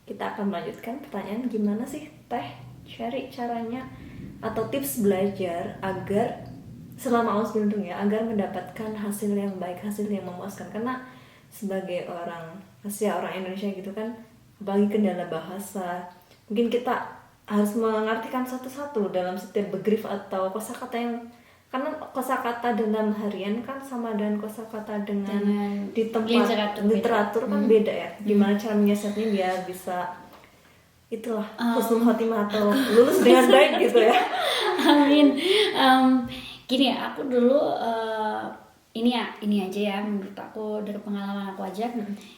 kita akan melanjutkan pertanyaan gimana sih Teh cari caranya atau tips belajar agar selama Ausbildung ya, agar mendapatkan hasil yang baik, hasil yang memuaskan. Karena sebagai orang Asia, orang Indonesia gitu kan, apalagi kendala bahasa, mungkin kita harus mengartikan satu-satu dalam setiap begrif atau kosakata yang, karena kosakata dalam harian kan sama dengan kosakata dengan di tempat literatur kan beda ya. Gimana cara menyesetnya biar bisa itulah husnul khotimah atau lulus dengan baik gitu ya. Amin. Gini ya, aku dulu ini aja ya menurut aku dari pengalaman aku aja.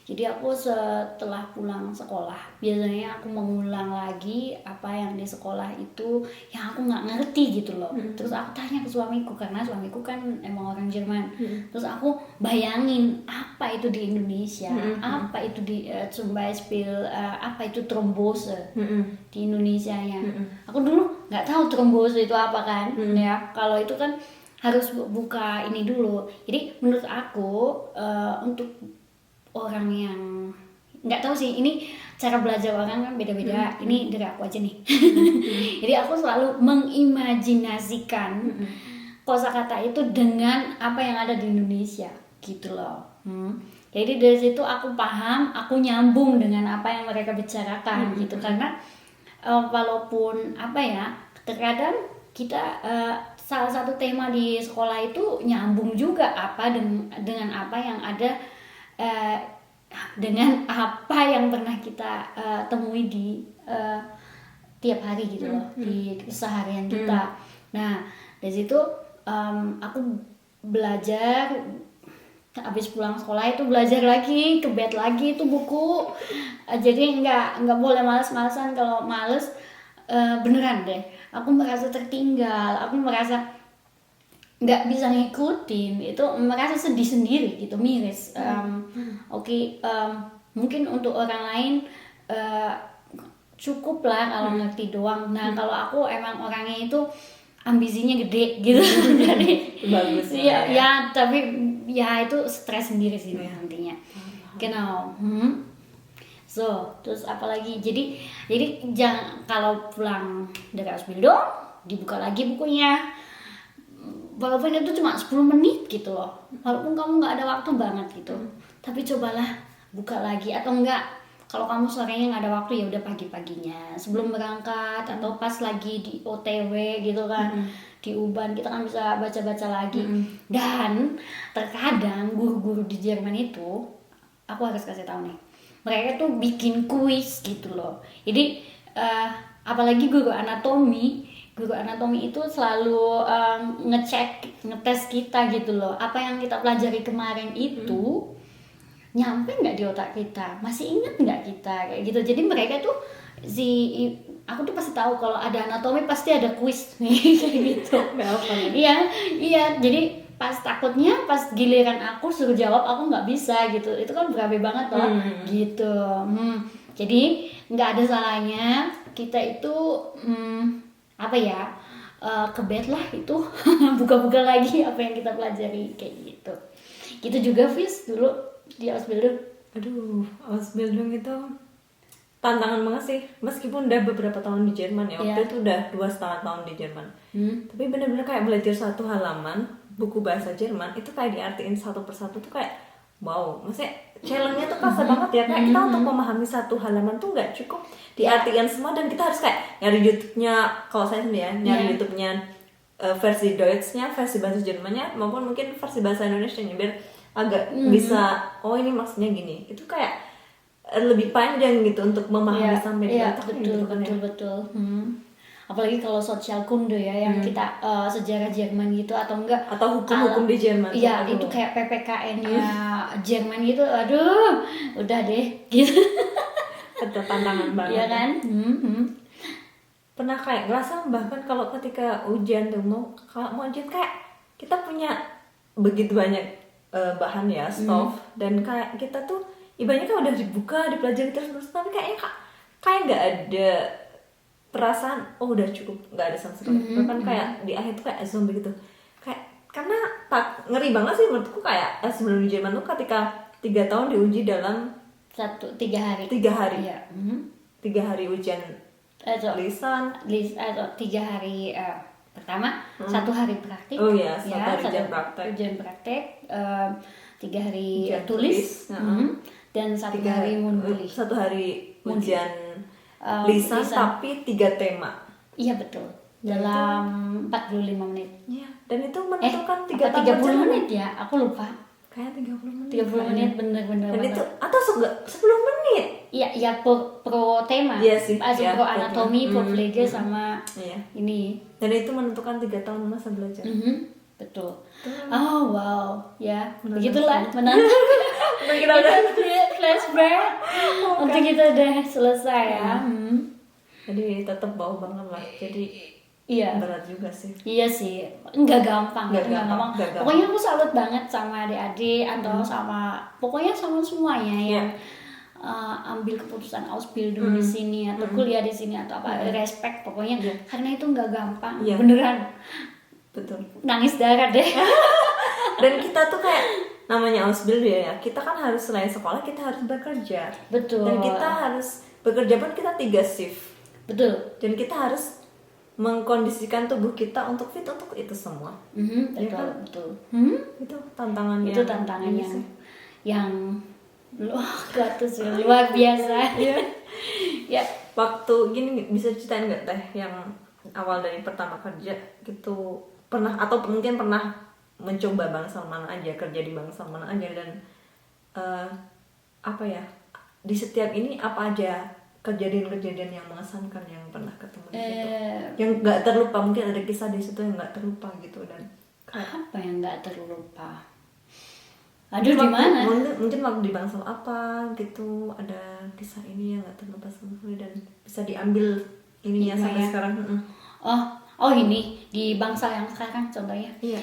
Jadi aku setelah pulang sekolah biasanya aku mengulang lagi apa yang di sekolah itu yang aku nggak ngerti gitu loh. Terus aku tanya ke suamiku karena suamiku kan emang orang Jerman. Terus aku bayangin apa itu di Indonesia, apa itu di zum Beispiel apa itu trombose di Indonesia ya. Aku dulu nggak tahu trombose itu apa kan, ya. Kalau itu kan harus buka ini dulu. Jadi menurut aku untuk orang yang nggak tahu sih, ini cara belajar orang kan beda-beda. Ini dari aku aja nih. Jadi aku selalu mengimajinasikan kosakata itu dengan apa yang ada di Indonesia gitu loh. Jadi dari situ aku paham, aku nyambung dengan apa yang mereka bicarakan gitu. Karena walaupun apa ya, terkadang kita salah satu tema di sekolah itu nyambung juga apa dengan apa yang ada dengan apa yang pernah kita temui di tiap hari gitu loh, di keseharian kita. Nah dari situ aku belajar, habis pulang sekolah itu belajar lagi, ke bed lagi itu buku. Jadi nggak boleh malas-malasan. Kalau males beneran deh, aku merasa tertinggal, aku merasa nggak bisa ngikutin, itu merasa sedih sendiri gitu, miris. Mungkin untuk orang lain cukup lah kalau ngerti doang. Nah kalau aku emang orangnya itu ambisinya gede gitu. Jadi bagus ya tapi ya itu stres sendiri sih nantinya. Genau. So, terus apalagi? Jadi jangan kalau pulang dari Ausbildung dibuka lagi bukunya. Walaupun itu cuma 10 menit gitu loh. Walaupun kamu nggak ada waktu banget gitu. Tapi cobalah buka lagi, atau enggak kalau kamu sorenya nggak ada waktu ya udah pagi-paginya sebelum berangkat atau pas lagi di OTW gitu kan. Di Uban kita kan bisa baca-baca lagi. Dan terkadang guru-guru di Jerman itu, aku harus kasih tahu nih, mereka tuh bikin kuis gitu loh. Jadi apalagi guru anatomi itu selalu ngetes kita gitu loh. Apa yang kita pelajari kemarin itu nyampe nggak di otak kita, masih ingat nggak kita, kayak gitu. Jadi mereka tuh aku tuh pasti tahu kalau ada anatomi pasti ada kuis nih kayak gitu. Iya. Jadi pas giliran aku suruh jawab aku nggak bisa gitu, itu kan berabe banget loh gitu. Jadi nggak ada salahnya kita itu ke bed lah itu buka-buka lagi apa yang kita pelajari kayak gitu. Gitu juga Fis dulu di Ausbildung. Aduh, Ausbildung itu tantangan banget sih, meskipun udah beberapa tahun di Jerman ya. Waktu itu udah 2,5 tahun di Jerman. Tapi bener-bener kayak belajar satu halaman buku bahasa Jerman itu kayak diartiin satu persatu tuh kayak wow, maksudnya challenge-nya tuh kasar banget ya. Kayak kita untuk memahami satu halaman tuh nggak cukup diartikan semua, dan kita harus kayak nyari YouTube-nya, kalau saya sendiri ya, nyari YouTube-nya versi Deutsch-nya, versi bahasa Jermannya, maupun mungkin versi bahasa Indonesia-nya biar agak bisa, oh ini maksudnya gini. Itu kayak lebih panjang gitu untuk memahami sampai di otak gitu kan ya. Betul. Apalagi kalau sosial kunde ya, yang kita sejarah Jerman gitu, atau enggak hukum-hukum di Jerman. Iya, itu kayak PPKN-nya Jerman gitu. Aduh, udah deh gitu. Itu tantangan banget. Iya kan? Pernah kayak ngerasa bahkan kalau ketika ujian tuh mau ujian kayak kita punya begitu banyak bahan ya, stuff, dan kayak kita tuh ibaratnya kan udah dibuka, dipelajari terus, tapi kayaknya kayak nggak ada perasaan udah cukup, nggak ada sama sekali. Bahkan kayak di akhir tuh kayak zombie gitu, kayak karena ngeri banget sih menurutku. Kayak sebelum di Jerman tuh ketika 3 tahun diuji dalam 3 hari. 3 hari. Iya. 3 hari ujian atau lisan. atau 3 hari pertama, 1 hari praktik. Oh iya, 1 hari ujian praktek, 3 hari Ujian tulis, dan 1 hari menulis. 1 hari ujian lisan, tapi 3 tema. Iya betul. Dalam 45 menit. Iya, dan itu menentukan 3 tahun 30 perjalanan. menit ya, aku lupa. Kayak 30 menit. 30 menit bener-bener. Dan itu atau 10 menit. Iya, ya pro tema. Iya sih. Pro anatomi, pro phlege sama Iya. ini. Dan itu menentukan 3 tahun masa belajar. Betul. Oh wow, ya begitulah menantang. Kita udah Flashback untuk kita udah selesai ya. Jadi tetap bau banget lah. Jadi Iya. berat juga sih. Iya sih, nggak gampang. Nggak gampang. Pokoknya aku salut banget sama adik-adik atau sama pokoknya sama semuanya yang ambil keputusan Ausbildung di sini atau kuliah di sini atau apa, respect pokoknya karena itu nggak gampang, beneran. Betul. Nangis darah deh. Dan kita tuh kayak namanya Ausbildung ya, kita kan harus selain sekolah kita harus bekerja. Betul. Dan kita harus bekerja pun kita 3 shift. Betul. Dan kita harus mengkondisikan tubuh kita untuk fit untuk itu semua. Betul. Itu tantangannya. Itu tantangannya yang luar biasa. Ya. Waktu gini bisa ceritain nggak Teh yang awal dari pertama kerja gitu, pernah atau mungkin pernah mencoba bangsal mana aja, kerja di bangsal mana aja, dan apa ya, di setiap ini apa aja kejadian-kejadian yang mengesankan yang pernah ketemu di situ, yang nggak terlupa, mungkin ada kisah di situ yang nggak terlupa gitu. Dan apa yang nggak terlupa? Aduh, di mana? Mungkin waktu di bangsal apa gitu, ada kisah ini yang nggak terlupa sama sekali dan bisa diambil ininya sampai sekarang. Oh ini di bangsal yang sekarang contohnya. Iya.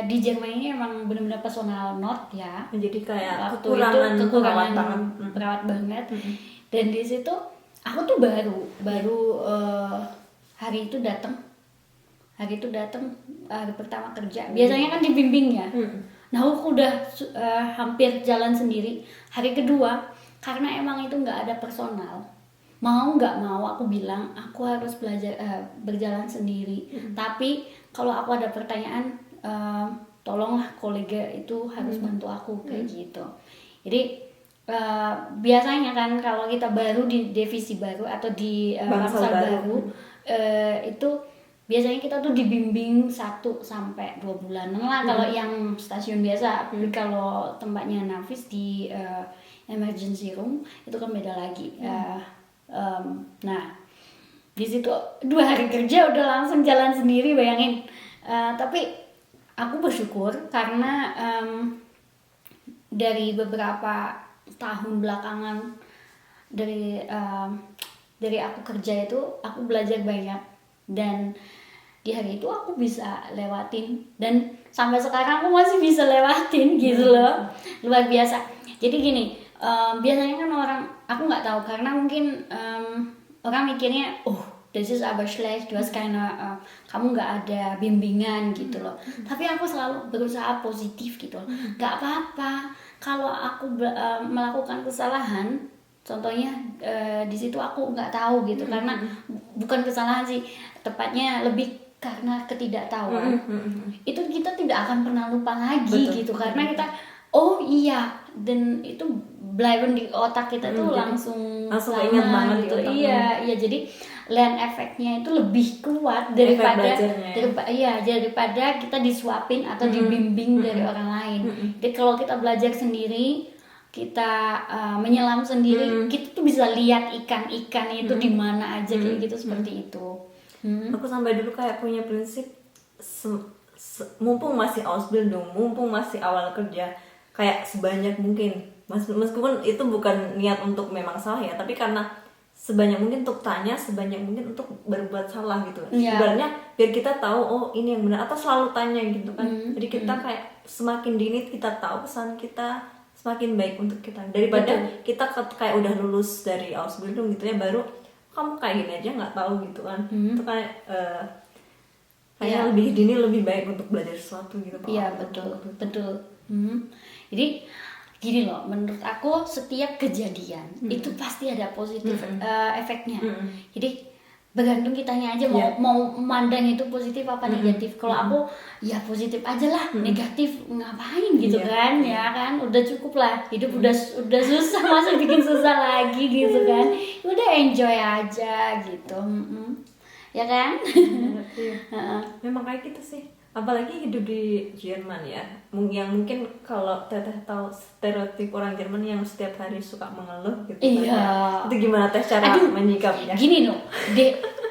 Di Jerman ini emang benar-benar personal note ya. Jadi kayak Waktu kekurangan perawat banget. Dan di situ aku tuh baru hari itu datang hari pertama kerja. Biasanya kan dibimbing ya. Nah aku udah hampir jalan sendiri. Hari kedua karena emang itu nggak ada personal, mau nggak mau aku bilang aku harus belajar berjalan sendiri. Tapi kalau aku ada pertanyaan, tolonglah kolega itu harus bantu aku kayak gitu. Jadi biasanya kan kalau kita baru di divisi baru atau di bangsal baru itu biasanya kita tuh dibimbing 1 sampai 2 bulan lah kalau yang stasiun biasa. Tapi kalau tempatnya Nafis di emergency room itu kan beda lagi. Nah di situ 2 hari kerja udah langsung jalan sendiri, bayangin. Tapi aku bersyukur karena dari beberapa tahun belakangan dari aku kerja itu aku belajar banyak, dan di hari itu aku bisa lewatin, dan sampai sekarang aku masih bisa lewatin gitu loh. Luar biasa. Jadi gini, biasanya kan aku nggak tahu karena mungkin orang mikirnya this is aber schlecht, du hast keine, kamu nggak ada bimbingan gitu loh. Tapi aku selalu berusaha positif gitu loh. Nggak apa-apa kalau aku melakukan kesalahan, contohnya di situ aku nggak tahu gitu, karena bukan kesalahan sih, tepatnya lebih karena ketidaktahuan. Itu kita tidak akan pernah lupa lagi. Betul. Gitu, karena kita dan itu bleiben di otak kita tuh langsung ingat banget gitu. Iya, jadi land efeknya itu lebih kuat daripada kita disuapin atau dibimbing dari orang lain. Jadi kalau kita belajar sendiri, kita menyelam sendiri, kita tuh bisa lihat ikan-ikan itu di mana aja kayak gitu, seperti itu. Aku sampai dulu kayak punya prinsip mumpung masih Ausbildung, mumpung masih awal kerja, kayak sebanyak mungkin, meskipun itu bukan niat untuk memang salah ya, tapi karena sebanyak mungkin untuk tanya, sebanyak mungkin untuk berbuat salah gitu. Sebenarnya biar kita tahu ini yang benar, atau selalu tanya gitu kan. Jadi kita kayak semakin dini kita tahu pesan kita, semakin baik untuk kita, daripada kita kayak udah lulus dari Ausbildung gitu ya, baru kamu kayak gini aja nggak tahu gitu kan. Itu kayak lebih dini lebih baik untuk belajar sesuatu gitu. Iya, betul. Jadi gini loh, menurut aku setiap kejadian itu pasti ada positif efeknya. Jadi bergantung kitanya aja mau memandang itu positif apa negatif. Kalau aku ya positif aja lah, negatif ngapain gitu kan, ya kan udah cukup lah, hidup udah susah masa bikin susah lagi gitu kan, udah enjoy aja gitu. Ya kan. Memang kayak gitu sih, apalagi hidup di Jerman ya, yang mungkin kalau Teteh tahu stereotip orang Jerman yang setiap hari suka mengeluh gitu kan ya. Itu gimana Teh cara menyikapinya? Gini loh,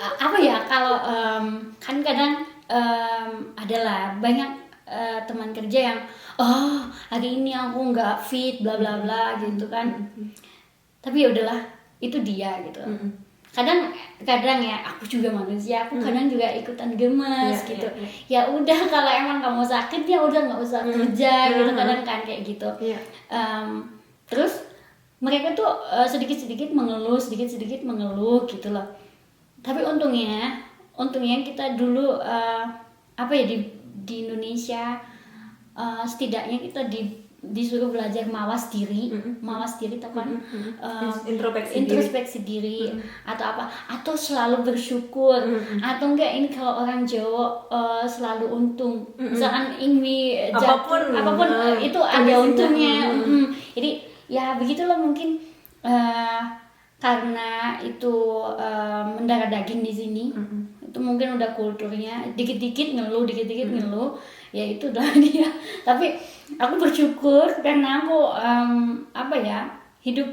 apa ya, kalau kan kadang adalah banyak teman kerja yang hari ini aku nggak fit bla bla bla gitu kan. Tapi ya udahlah, itu dia gitu. Kadang ya aku juga manusia, aku kadang juga ikutan gemes gitu. Ya udah, kalau emang kamu sakit ya udah nggak usah kerja gitu, kadang kan kayak gitu. Terus mereka tuh sedikit-sedikit mengeluh gitu loh. Tapi untungnya kita dulu apa ya, di Indonesia setidaknya kita disuruh belajar mawas diri tau kan, introspeksi diri atau apa, atau selalu bersyukur, atau enggak ini kalau orang Jawa selalu untung, misalkan ini apapun itu ada untungnya. Jadi ya begitulah mungkin karena itu mendarah daging di sini. Itu mungkin udah kulturnya, dikit-dikit ngeluh ya itu udah dia. Tapi aku bersyukur karena aku apa ya, hidup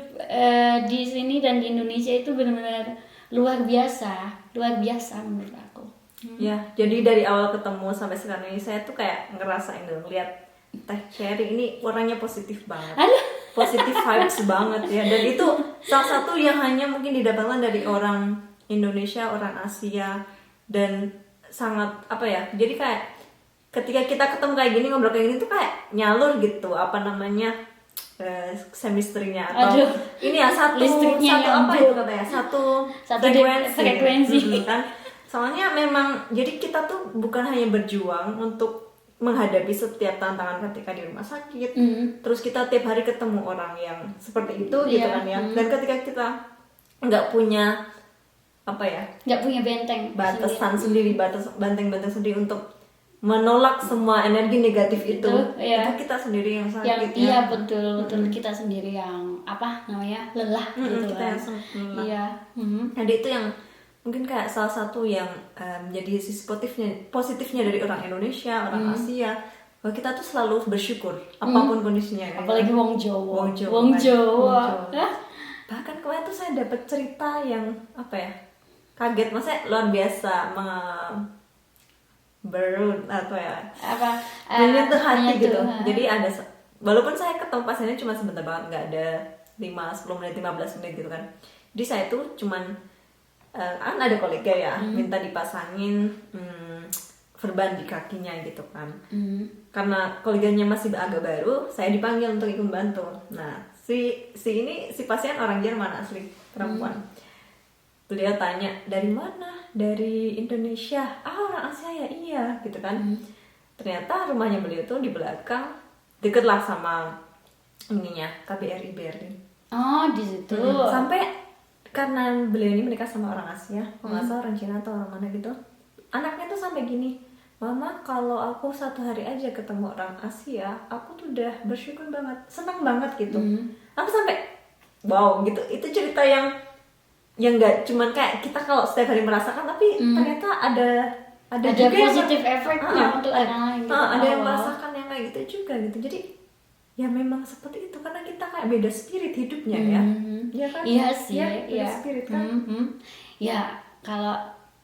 di sini dan di Indonesia itu benar-benar luar biasa menurut aku. Ya, jadi dari awal ketemu sampai sekarang ini saya tuh kayak ngerasain dong, lihat Teh Cherry ini orangnya positif banget. Positif vibes banget ya, dan itu salah satu yang hanya mungkin didapatkan dari orang Indonesia, orang Asia, dan sangat apa ya, jadi kayak ketika kita ketemu kayak gini, ngobrol kayak gini tuh kayak nyalur gitu, apa namanya, chemistry-nya atau ini ya satu apa itu katanya, satu frekuensi kan. Soalnya memang jadi kita tuh bukan hanya berjuang untuk menghadapi setiap tantangan ketika di rumah sakit, terus kita tiap hari ketemu orang yang seperti itu gitu kan ya. Dan ketika kita nggak punya apa ya, nggak punya batasan sendiri, benteng sendiri untuk menolak semua energi negatif itu kita sendiri yang sakit. Iya betul kita sendiri yang apa namanya, lelah gitu kita kan. yang lelah. Iya. Jadi itu yang mungkin kayak salah satu yang jadi sisi positifnya dari orang Indonesia, orang Asia, bahwa kita tuh selalu bersyukur apapun kondisinya. Apalagi wong Jawa. Bahkan kemarin tuh saya dapat cerita yang apa ya, kaget, maksudnya luar biasa, atau ya menyentuh hati gitu. Jadi ada, walaupun saya ketemu pasiennya cuma sebentar banget, nggak ada 5-10 menit, 15 menit gitu kan. Jadi saya tuh cuman kan ada kolega ya minta dipasangin verban di kakinya gitu kan. Karena koleganya masih agak baru, saya dipanggil untuk ikut membantu. Nah si pasien orang Jerman asli, perempuan. Beliau tanya, dari mana? Dari Indonesia. Orang Asia ya, iya gitu kan. Ternyata rumahnya beliau tuh di belakang, deket lah sama ininya KBRI Berlin. Di situ. Sampai karena beliau ini menikah sama orang Asia, kalau nggak salah orang Cina atau orang mana gitu, anaknya tuh sampai gini, Mama, kalau aku satu hari aja ketemu orang Asia, aku tuh udah bersyukur banget, senang banget gitu. Aku sampai wow gitu. Itu cerita yang nggak cuman kayak kita kalau setiap hari merasakan, tapi ternyata ada juga positif efeknya untuk orang lain gitu. Ada yang merasakan yang kayak gitu juga gitu. Jadi ya memang seperti itu, karena kita kayak beda spirit hidupnya ya. Ya kan? Iya sih, beda spirit kan. Ya kalau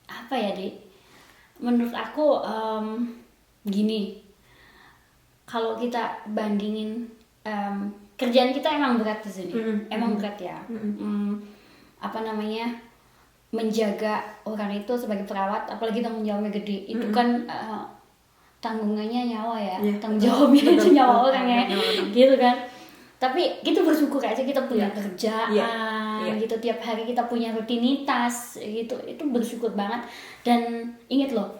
apa ya, Dik, menurut aku gini, kalau kita bandingin kerjaan kita emang berat di sini, emang berat ya. Apa namanya, menjaga orang itu sebagai perawat, apalagi tanggung jawabnya gede, itu kan tanggungannya nyawa ya, tanggung jawabnya itu nyawa orang ya, gitu kan. Tapi kita bersyukur aja kita punya kerjaan, gitu, tiap hari kita punya rutinitas, gitu, itu bersyukur banget. Dan ingat loh,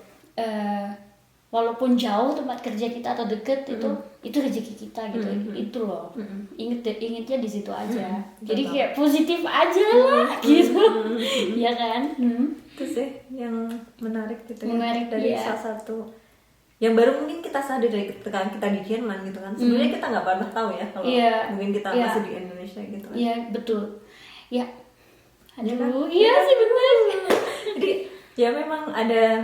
walaupun jauh tempat kerja kita atau deket itu itu rezeki kita gitu. Itu loh. Ingetnya di situ aja. Jadi Betul. kayak positif aja lah gitu. Ya kan? Itu sih yang menarik gitu ya. Menarik, Dari iya. salah satu yang baru mungkin kita sadar dari ketika kita di Jerman gitu kan. Sebenarnya kita nggak pernah tahu ya kalau Iya. mungkin kita Iya. masih di Indonesia gitu kan. Iya, betul. Ya. Iya kan? Aduh, iya sih benar. Jadi ya memang ada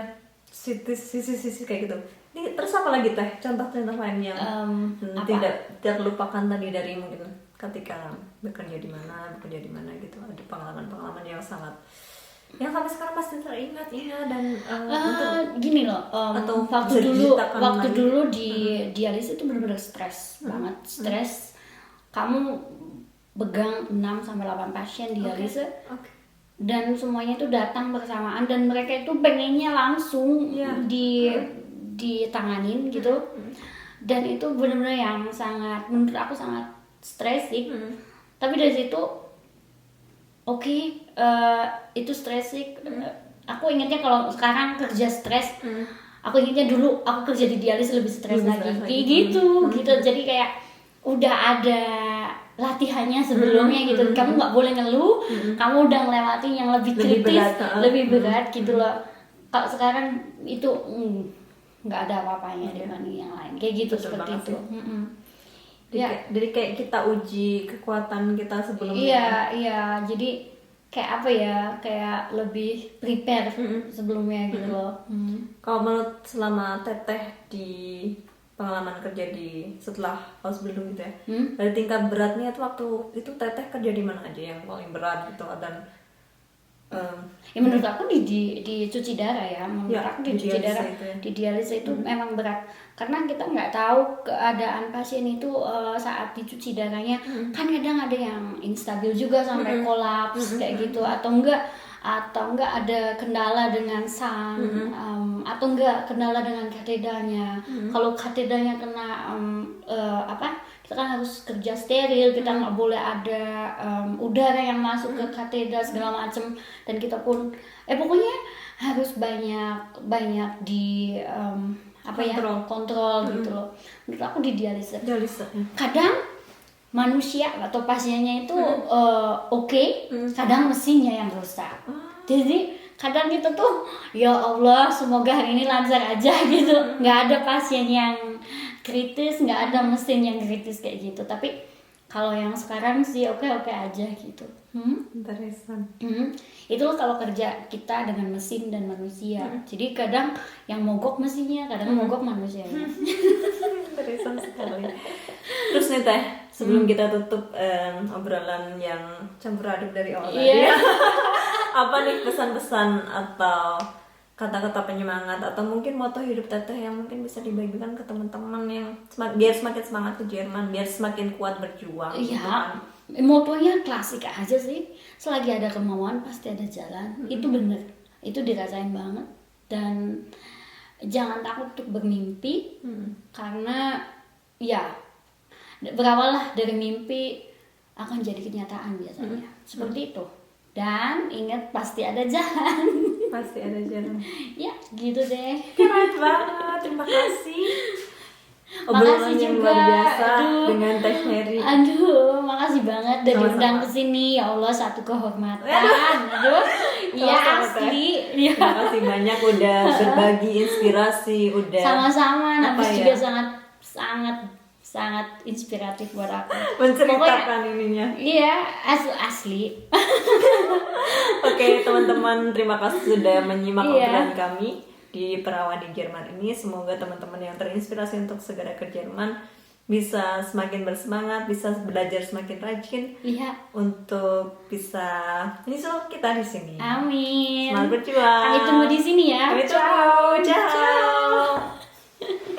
sisi-sisi kayak gitu. Ini terus apa lagi teh? Contoh-contoh lain yang Apa? tidak terlupakan tadi dari mungkin ketika bekerja di mana gitu. Ada pengalaman-pengalaman yang sampai sekarang pasti teringat dan untuk Gini loh, atau waktu bisa dulu diceritakan lagi. di dialis itu benar-benar stres banget, stres. Kamu pegang 6 sampai 8 pasien dialis Oke. dan semuanya itu datang bersamaan dan mereka itu pengennya langsung Iya. ditanganin gitu. Dan itu benar-benar yang sangat, menurut aku sangat stres sih. Tapi dari situ itu stres sih. Aku ingatnya kalau sekarang kerja stres, aku ingatnya dulu aku kerja di dialis lebih stres lagi. Kayak gitu. Jadi kayak udah ada latihannya sebelumnya gitu. Kamu nggak boleh ngeluh. Kamu udah ngelewatin yang lebih kritis, lebih berat gitu loh. Kalau sekarang itu nggak ada apa-apanya dibanding yang lain. Kayak gitu. Betul seperti banget itu. Jadi kayak kita uji kekuatan kita sebelumnya. Iya. Jadi kayak apa ya? Kayak lebih prepare sebelumnya gitu loh. Kalau menurut selama teteh di pengalaman kerja setelah Ausbildung gitu ya, dari tingkat beratnya itu waktu itu teteh kerja di mana aja yang paling berat gitu dan Ya menurut aku di cuci darah ya, menurut Ya, aku di di cuci dialisis darah, itu ya. di dialisis itu memang berat karena kita nggak tahu keadaan pasien itu saat dicuci darahnya. Kan kadang ada yang instabil juga sampai kolaps kayak gitu, atau enggak ada kendala dengan sang atau enggak kendala dengan katedanya. Kalau katedanya kena kita kan harus kerja steril, kita nggak boleh ada udara yang masuk ke katedra segala macem, dan kita pun pokoknya harus banyak di kontrol gitu loh. Menurut aku di dialisis kadang manusia atau pasiennya itu oke, kadang mesinnya yang rusak. Jadi kadang kita tuh ya Allah semoga hari ini lancar aja gitu. Nggak ada pasien yang kritis, nggak ada mesin yang kritis kayak gitu. Tapi kalau yang sekarang sih oke aja gitu. Interesting. Itu loh kalau kerja kita dengan mesin dan manusia. Jadi kadang yang mogok mesinnya, kadang mogok manusianya. Interesting sekali. Terus nih teh, sebelum kita tutup obrolan yang campur aduk dari awal tadi, apa nih pesan-pesan atau kata-kata penyemangat atau mungkin moto hidup teteh yang mungkin bisa dibagikan ke teman-teman yang biar semakin semangat ke Jerman, biar semakin kuat berjuang. Iya, gitu kan. motonya klasik aja sih. Selagi ada kemauan pasti ada jalan. Itu bener, itu dirasain banget. Dan jangan takut untuk bermimpi, karena ya berawal dari mimpi akan jadi kenyataan biasanya. Seperti itu. Dan ingat pasti ada jalan. Pasti ada jalan. Ya, gitu deh. Keren banget, terima kasih. Makasih Obrolan yang juga. luar biasa Aduh. dengan Teh Mary. Aduh, makasih banget udah Sama-sama. diundang ke sini. Ya Allah, satu kehormatan. Aduh. Iya Sama-sama, Teh. asli. Ya. Terima kasih banyak udah berbagi inspirasi, udah Sama-sama, apa Nabis ya? juga sangat inspiratif buat aku. menceritakan ininya. Iya, asli. Oke, teman-teman, terima kasih sudah menyimak Iya. obrolan kami di Perawan di Jerman ini. Semoga teman-teman yang terinspirasi untuk segera ke Jerman bisa semakin bersemangat, bisa belajar semakin rajin Iya. untuk bisa nyusul kita di sini. Amin. Semangat berjuang. Kami tunggu di sini ya. Kami tunggu. Ciao.